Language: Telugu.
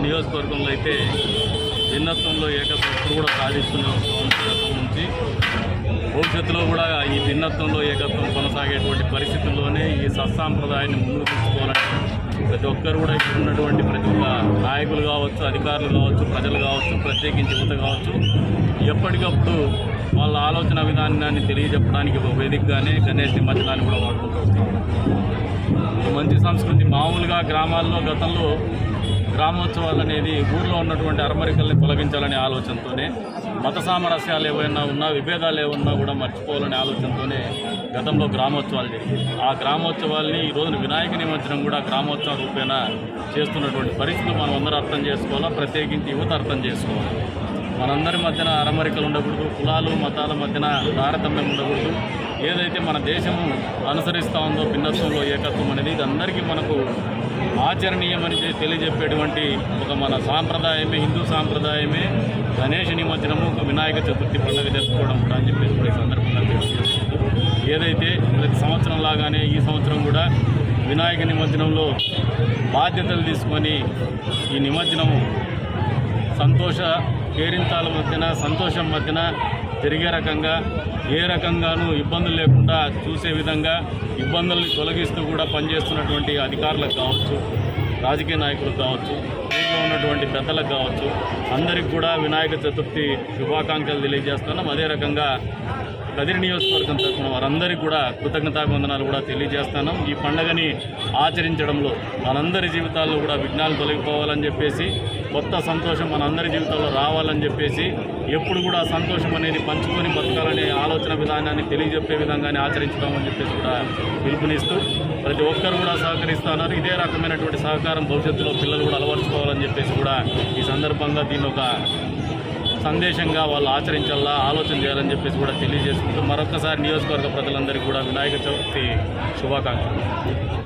నియోజకవర్గంలో అయితే భిన్నత్వంలో ఏకత్వం ఇప్పుడు కూడా సాధిస్తూనే వస్తాం గతం నుంచి. భవిష్యత్తులో కూడా ఈ భిన్నత్వంలో ఏకత్వం కొనసాగేటువంటి పరిస్థితుల్లోనే ఈ సత్సాంప్రదాయాన్ని ముందుకు తీసుకోవాలని ప్రతి ఒక్కరు కూడా ఇక్కడ ఉన్నటువంటి ప్రతి ఒక్క నాయకులు కావచ్చు, అధికారులు కావచ్చు, ప్రజలు కావచ్చు, ప్రత్యేకించి యువత కావచ్చు, ఎప్పటికప్పుడు వాళ్ళ ఆలోచన విధానాన్ని తెలియజెప్పడానికి ఒక వేదికగానే గణేష్ నిమజ్జనాన్ని కూడా వాడుకుంటూ వస్తాం. మంచి సంస్కృతి మామూలుగా గ్రామాల్లో గతంలో గ్రామోత్సవాలు అనేది ఊర్లో ఉన్నటువంటి అరమరికల్ని తొలగించాలనే ఆలోచనతోనే, మత సామరస్యాలు ఏవైనా ఉన్నా, విభేదాలు ఏమన్నా కూడా మర్చిపోవాలనే ఆలోచనతోనే గతంలో గ్రామోత్సవాలు జరిగింది. ఆ గ్రామోత్సవాల్ని ఈ రోజున వినాయక నిమజ్జనం కూడా గ్రామోత్సవ రూపేణ చేస్తున్నటువంటి పరిస్థితులు మనం అందరూ అర్థం చేసుకోవాలా, ప్రత్యేకించి యువత అర్థం చేసుకోవాలి. మనందరి మధ్యన అరమరికలు ఉండకూడదు, కులాలు మతాల మధ్యన తారతమ్యం ఉండకూడదు. ఏదైతే మన దేశము అనుసరిస్తూ ఉందో భిన్నత్వంలో ఏకత్వం అనేది ఇది అందరికీ మనకు ఆచరణీయమని తెలియజెప్పేటువంటి ఒక మన సాంప్రదాయమే, హిందూ సాంప్రదాయమే గణేష నిమజ్జనము, ఒక వినాయక చతుర్థి పండుగ జరుపుకోవడం కూడా అని చెప్పేసి కూడా ఈ సందర్భంగా తెలియజేస్తుంది. ఏదైతే ప్రతి సంవత్సరం లాగానే ఈ సంవత్సరం కూడా వినాయక నిమజ్జనంలో బాధ్యతలు తీసుకొని ఈ నిమజ్జనము కేరింతాల మధ్యన, సంతోషం మధ్యన జరిగే రకంగా, ఏ రకంగానూ ఇబ్బందులు లేకుండా చూసే విధంగా ఇబ్బందుల్ని తొలగిస్తూ కూడా పనిచేస్తున్నటువంటి అధికారులకు కావచ్చు, రాజకీయ నాయకులకు కావచ్చు, ఊళ్ళో ఉన్నటువంటి పెద్దలకు కావచ్చు, అందరికి కూడా వినాయక చతుర్థి శుభాకాంక్షలు తెలియజేస్తున్నాం. అదే రకంగా కదిరి నియోజకవర్గం తరఫున వారందరికీ కూడా కృతజ్ఞతావందనాలు కూడా తెలియజేస్తున్నాం. ఈ పండుగని ఆచరించడంలో మనందరి జీవితాల్లో కూడా విఘ్నాలు తొలగిపోవాలని చెప్పేసి, కొత్త సంతోషం మనందరి జీవితాల్లో రావాలని చెప్పేసి, ఎప్పుడు కూడా సంతోషం అనేది పంచుకొని బతకాలనే ఆలోచన విధానాన్ని తెలియజెప్పే విధంగానే ఆచరించుదామని చెప్పేసి కూడా పిలుపునిస్తూ ప్రతి ఒక్కరు కూడా సహకరిస్తున్నారు. ఇదే రకమైనటువంటి సహకారం భవిష్యత్తులో పిల్లలు కూడా అలవర్చుకోవాలని చెప్పేసి కూడా ఈ సందర్భంగా దీన్ని ఒక సందేశంగా వాళ్ళు ఆచరించాలా, ఆలోచన చేయాలని చెప్పేసి కూడా తెలియజేసుకుంటూ మరొకసారి నియోజకవర్గ ప్రజలందరికీ కూడా వినాయక చవితి శుభాకాంక్షలు.